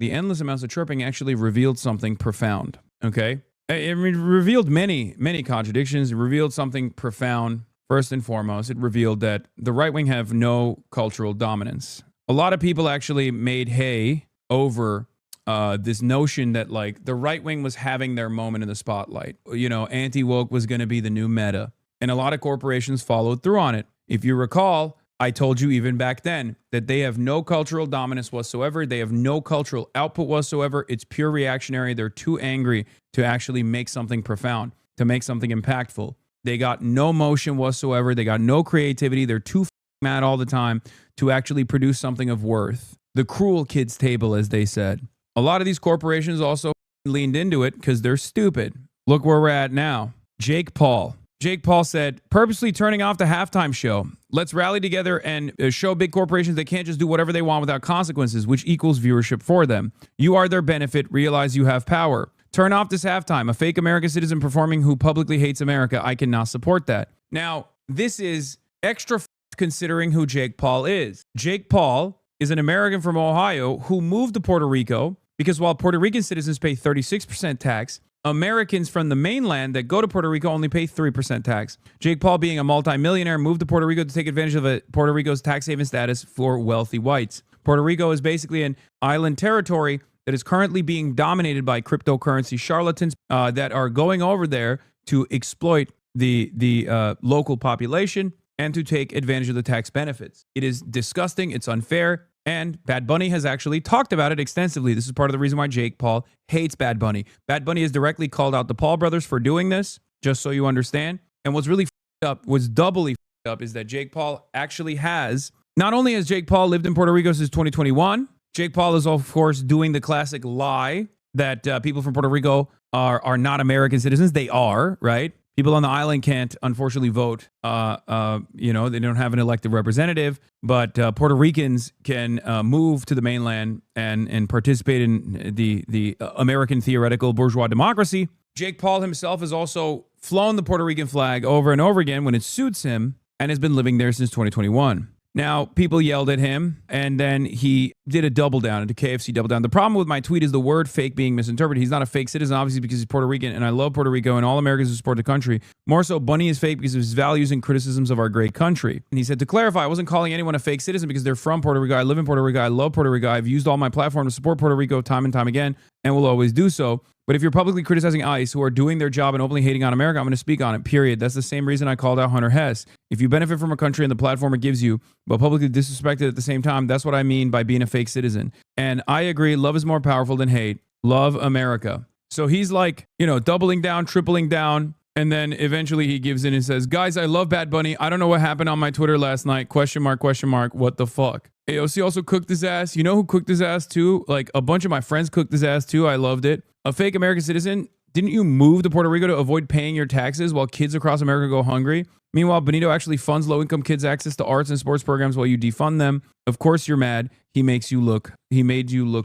the endless amounts of chirping actually revealed something profound. Okay? It revealed many, many contradictions. It revealed something profound. First and foremost, it revealed that the right wing have no cultural dominance. A lot of people actually made hay over this notion that like the right wing was having their moment in the spotlight. You know, anti-woke was going to be the new meta. And a lot of corporations followed through on it. If you recall, I told you even back then that they have no cultural dominance whatsoever. They have no cultural output whatsoever. It's pure reactionary. They're too angry to actually make something profound, to make something impactful. They got no motion whatsoever. They got no creativity. They're too mad all the time to actually produce something of worth. The cruel kids table, as they said. A lot of these corporations also leaned into it because they're stupid. Look where we're at now. Jake Paul. Jake Paul said, purposely turning off the halftime show. Let's rally together and show big corporations they can't just do whatever they want without consequences, which equals viewership for them. You are their benefit. Realize you have power. Turn off this halftime. A fake American citizen performing who publicly hates America. I cannot support that. Now, this is extra considering who Jake Paul is. Jake Paul is an American from Ohio who moved to Puerto Rico because while Puerto Rican citizens pay 36% tax, Americans from the mainland that go to Puerto Rico only pay 3% tax. Jake Paul, being a multimillionaire, moved to Puerto Rico to take advantage of Puerto Rico's tax haven status for wealthy whites. Puerto Rico is basically an island territory that is currently being dominated by cryptocurrency charlatans that are going over there to exploit the local population and to take advantage of the tax benefits. It is disgusting. It's unfair. And Bad Bunny has actually talked about it extensively. This is part of the reason why Jake Paul hates Bad Bunny. Bad Bunny has directly called out the Paul brothers for doing this, just so you understand. And what's really up, what's doubly up, is that Jake Paul actually has, not only has Jake Paul lived in Puerto Rico since 2021, Jake Paul is, of course, doing the classic lie that people from Puerto Rico are not American citizens. They are, right? People on the island can't, unfortunately, vote. You know, they don't have an elected representative, but Puerto Ricans can move to the mainland and participate in the American theoretical bourgeois democracy. Jake Paul himself has also flown the Puerto Rican flag over and over again when it suits him and has been living there since 2021. Now, people yelled at him, and then he did a double down, into KFC double down. The problem with my tweet is the word fake being misinterpreted. He's not a fake citizen, obviously, because he's Puerto Rican, and I love Puerto Rico and all Americans who support the country. More so, Bunny is fake because of his values and criticisms of our great country. And he said, to clarify, I wasn't calling anyone a fake citizen because they're from Puerto Rico. I live in Puerto Rico. I love Puerto Rico. I've used all my platform to support Puerto Rico time and time again, and will always do so. But if you're publicly criticizing ICE, who are doing their job and openly hating on America, I'm going to speak on it, period. That's the same reason I called out Hunter Hess. If you benefit from a country and the platform it gives you, but publicly disrespect it at the same time, that's what I mean by being a fake citizen. And I agree, love is more powerful than hate. Love America. So he's like, you know, doubling down, tripling down. And then eventually he gives in and says, guys, I love Bad Bunny. I don't know what happened on my Twitter last night. Question mark, what the fuck? AOC also cooked his ass. You know who cooked his ass too? Like a bunch of my friends cooked his ass too. I loved it. A fake American citizen. Didn't you move to Puerto Rico to avoid paying your taxes while kids across America go hungry? Meanwhile, Benito actually funds low-income kids' access to arts and sports programs while you defund them. Of course you're mad. He made you look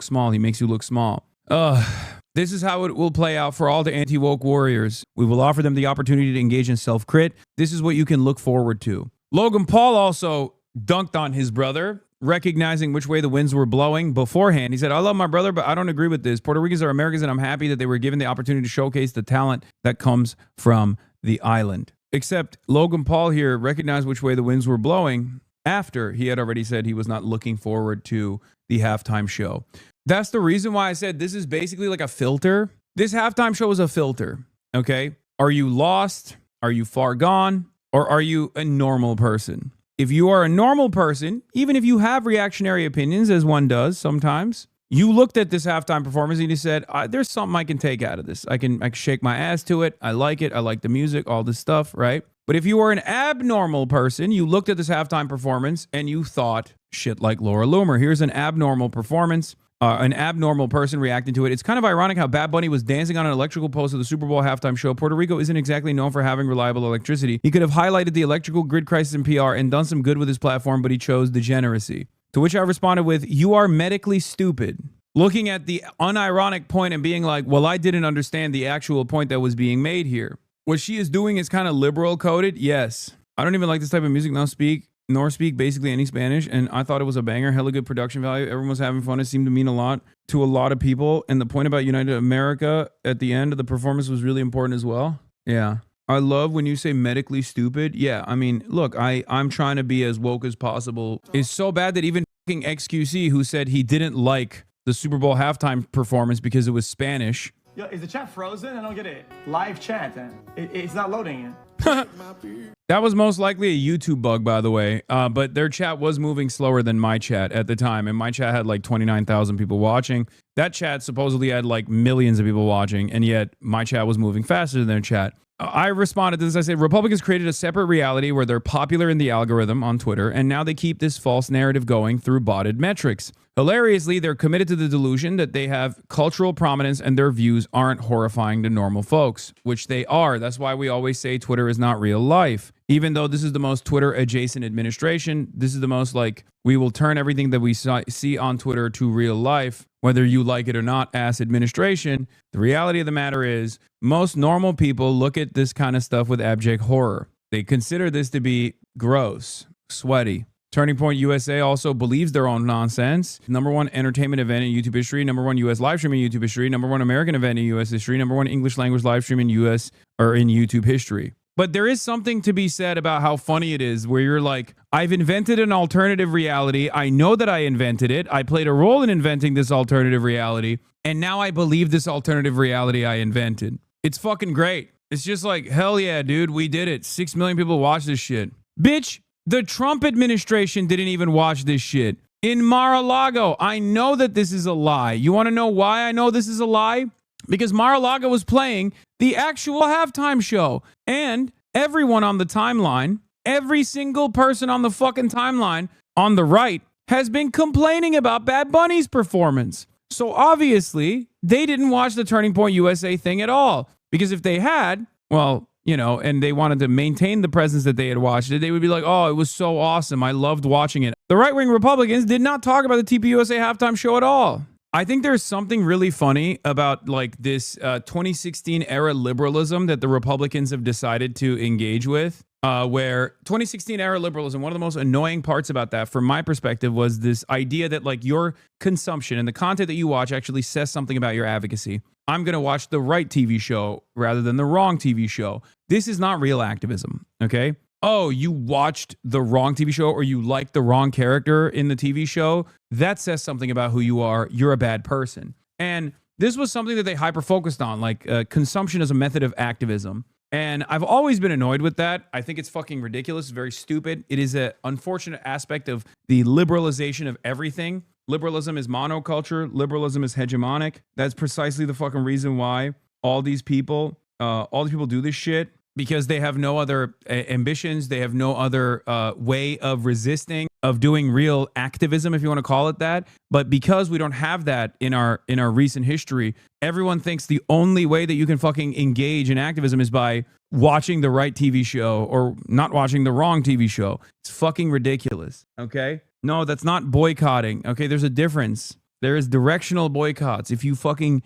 small. He makes you look small. This is how it will play out for all the anti-woke warriors. We will offer them the opportunity to engage in self-crit. This is what you can look forward to. Logan Paul also dunked on his brother, recognizing which way the winds were blowing beforehand. He said, I love my brother, but I don't agree with this. Puerto Ricans are Americans, and I'm happy that they were given the opportunity to showcase the talent that comes from the island. Except Logan Paul here recognized which way the winds were blowing after he had already said he was not looking forward to the halftime show. That's the reason why I said this is basically like a filter. This halftime show is a filter, okay? Are you lost? Are you far gone? Or are you a normal person? If you are a normal person, even if you have reactionary opinions, as one does sometimes, you looked at this halftime performance and you said, there's something I can take out of this. I can shake my ass to it. I like it. I like the music, all this stuff, right? But if you are an abnormal person, you looked at this halftime performance and you thought, shit like Laura Loomer. Here's an abnormal performance. An abnormal person reacting to it. It's kind of ironic how Bad Bunny was dancing on an electrical post of the Super Bowl halftime show. Puerto Rico isn't exactly known for having reliable electricity. He could have highlighted the electrical grid crisis in PR and done some good with his platform, but he chose degeneracy. To which I responded with, you are medically stupid. Looking at the unironic point and being like, well, I didn't understand the actual point that was being made here. What she is doing is kind of liberal coded. Yes. I don't even like this type of music, nor speak basically any Spanish, and I thought it was a banger, hella good production value. Everyone was having fun. It seemed to mean a lot. to a lot of people. And the point about United America at the end of the performance was really important as well. Yeah. I love when you say medically stupid. Yeah, I mean, look, I'm trying to be as woke as possible. It's so bad that even fucking XQC, who said he didn't like the Super Bowl halftime performance because it was Spanish. Yo, is the chat frozen? I don't get it. Live chat. It's not loading. That was most likely a YouTube bug, by the way. But their chat was moving slower than my chat at the time. And my chat had like 29,000 people watching. That chat supposedly had like millions of people watching. And yet my chat was moving faster than their chat. I responded to this. I said, Republicans created a separate reality where they're popular in the algorithm on Twitter, and now they keep this false narrative going through botted metrics. Hilariously, they're committed to the delusion that they have cultural prominence and their views aren't horrifying to normal folks, which they are. That's why we always say Twitter is not real life. Even though this is the most Twitter-adjacent administration, this is the most like, we will turn everything that we see on Twitter to real life, whether you like it or not, ass administration. The reality of the matter is, most normal people look at this kind of stuff with abject horror. They consider this to be gross, sweaty. Turning Point USA also believes their own nonsense. Number one entertainment event in YouTube history. Number one US live stream in YouTube history. Number one American event in US history. Number one English language live stream in US or in YouTube history. But there is something to be said about how funny it is where you're like, I've invented an alternative reality. I know that I invented it. I played a role in inventing this alternative reality. And now I believe this alternative reality I invented. It's fucking great. It's just like, hell yeah, dude, we did it. 6 million people watch this shit. Bitch, the Trump administration didn't even watch this shit. In Mar-a-Lago, I know that this is a lie. You want to know why I know this is a lie? Because Mar-a-Lago was playing the actual halftime show. And everyone on the timeline, every single person on the fucking timeline on the right has been complaining about Bad Bunny's performance. So obviously, they didn't watch the Turning Point USA thing at all. Because if they had, well, you know, and they wanted to maintain the presence that they had watched it, they would be like, oh, it was so awesome. I loved watching it. The right-wing Republicans did not talk about the TPUSA halftime show at all. I think there's something really funny about like this 2016 era liberalism that the Republicans have decided to engage with, where 2016 era liberalism, one of the most annoying parts about that from my perspective was this idea that like your consumption and the content that you watch actually says something about your advocacy. I'm going to watch the right TV show rather than the wrong TV show. This is not real activism, okay? Oh, you watched the wrong TV show or you liked the wrong character in the TV show, that says something about who you are. You're a bad person. And this was something that they hyper-focused on, like consumption as a method of activism. And I've always been annoyed with that. I think it's fucking ridiculous. It's very stupid. It is an unfortunate aspect of the liberalization of everything. Liberalism is monoculture. Liberalism is hegemonic. That's precisely the fucking reason why all these people do this shit. Because they have no other ambitions, they have no other way of resisting, of doing real activism, if you want to call it that. But because we don't have that in our recent history, everyone thinks the only way that you can fucking engage in activism is by watching the right TV show or not watching the wrong TV show. It's fucking ridiculous, okay? No, that's not boycotting, okay? There's a difference. There is directional boycotts. If you fucking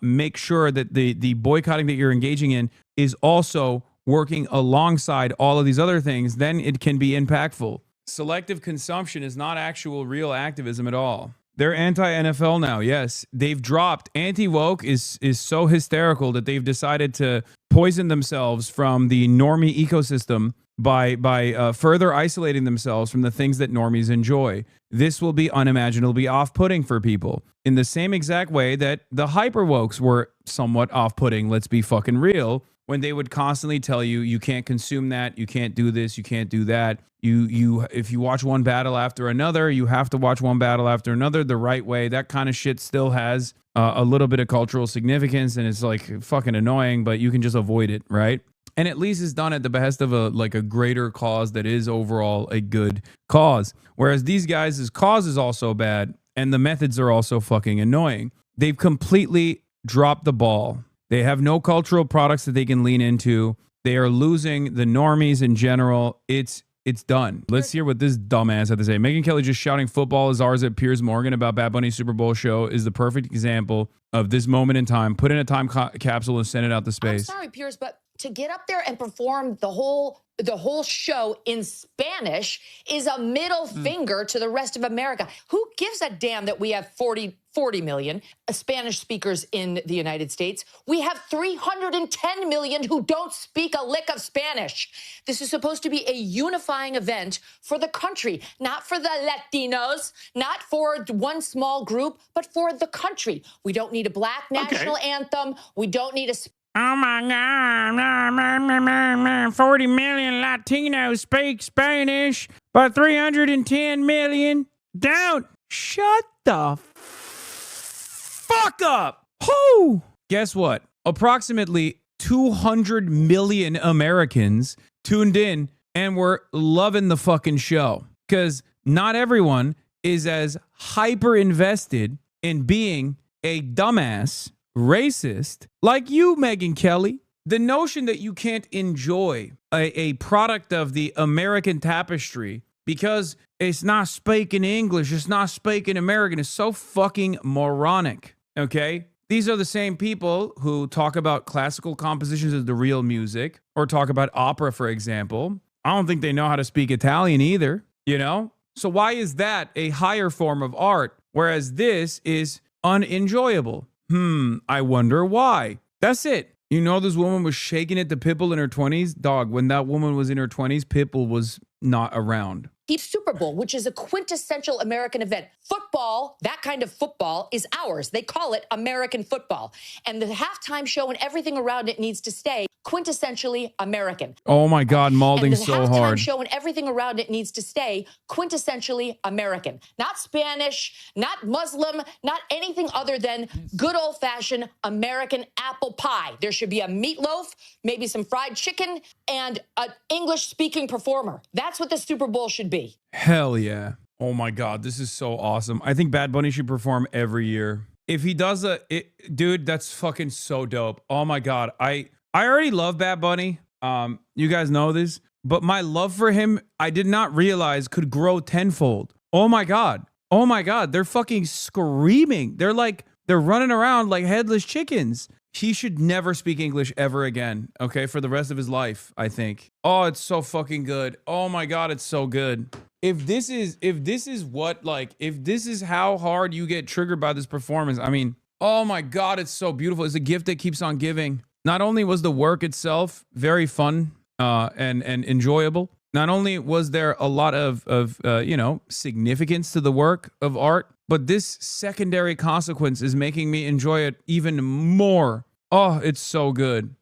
make sure that the boycotting that you're engaging in is also working alongside all of these other things, then it can be impactful. Selective consumption is not actual real activism at all. They're anti-NFL now, yes. They've dropped. Anti-woke is so hysterical that they've decided to poison themselves from the normie ecosystem by further isolating themselves from the things that normies enjoy. This will be unimaginably off-putting for people in the same exact way that the hyper-wokes were somewhat off-putting, let's be fucking real, when they would constantly tell you, you can't consume that, you can't do this, you can't do that. If you watch one battle after another, you have to watch one battle after another the right way. That kind of shit still has a little bit of cultural significance, and it's like fucking annoying, but you can just avoid it, right? And at least it's done at the behest of a greater cause that is overall a good cause. Whereas these guys' cause is also bad, and the methods are also fucking annoying. They've completely dropped the ball. They have no cultural products that they can lean into. They are losing the normies in general. It's done. Let's hear what this dumbass had to say. Megyn Kelly just shouting football is ours at Piers Morgan about Bad Bunny's Super Bowl show is the perfect example of this moment in time. Put in a time capsule and send it out to space. I'm sorry, Piers, but to get up there and perform the whole show in Spanish is a middle finger to the rest of America. Who gives a damn that we have 40 40 million Spanish speakers in the United States. We have 310 million who don't speak a lick of Spanish. This is supposed to be a unifying event for the country, not for the Latinos, not for one small group, but for the country. We don't need a black national anthem. We don't need a... Oh my God, 40 million Latinos speak Spanish, but 310 million don't. Shut the fuck up. Whoo! Guess what? Approximately 200 million Americans tuned in and were loving the fucking show. Because not everyone is as hyper invested in being a dumbass racist like you, Megyn Kelly. The notion that you can't enjoy a product of the American tapestry because it's not speaking English, it's not speaking American, is so fucking moronic, okay? These are the same people who talk about classical compositions as the real music, or talk about opera, for example. I don't think they know how to speak Italian either, you know? So why is that a higher form of art, whereas this is unenjoyable? I wonder why. That's it. You know, this woman was shaking it to Pitbull in her 20s. Dog, when that woman was in her 20s, Pitbull was not around. The Super Bowl, which is a quintessential American event. Football, that kind of football, is ours. They call it American football. And the halftime show and everything around it needs to stay quintessentially American. Oh my God, Malding so hard. And the halftime show and everything around it needs to stay quintessentially American. Not Spanish, not Muslim, not anything other than good old-fashioned American apple pie. There should be a meatloaf, maybe some fried chicken, and an English-speaking performer. That's what the Super Bowl should be. Hell yeah. Oh my God, this is so awesome. I think Bad Bunny should perform every year. If he does dude, that's fucking so dope. Oh my God. I already love Bad Bunny. You guys know this, but my love for him, I did not realize could grow tenfold. Oh my God. Oh my God. They're fucking screaming. They're running around like headless chickens. He should never speak English ever again, okay, for the rest of his life, I think. Oh, it's so fucking good. Oh my God, it's so good. If this is how hard you get triggered by this performance, I mean, oh my God, it's so beautiful. It's a gift that keeps on giving. Not only was the work itself very fun and enjoyable, not only was there a lot of significance to the work of art, but this secondary consequence is making me enjoy it even more. Oh, it's so good.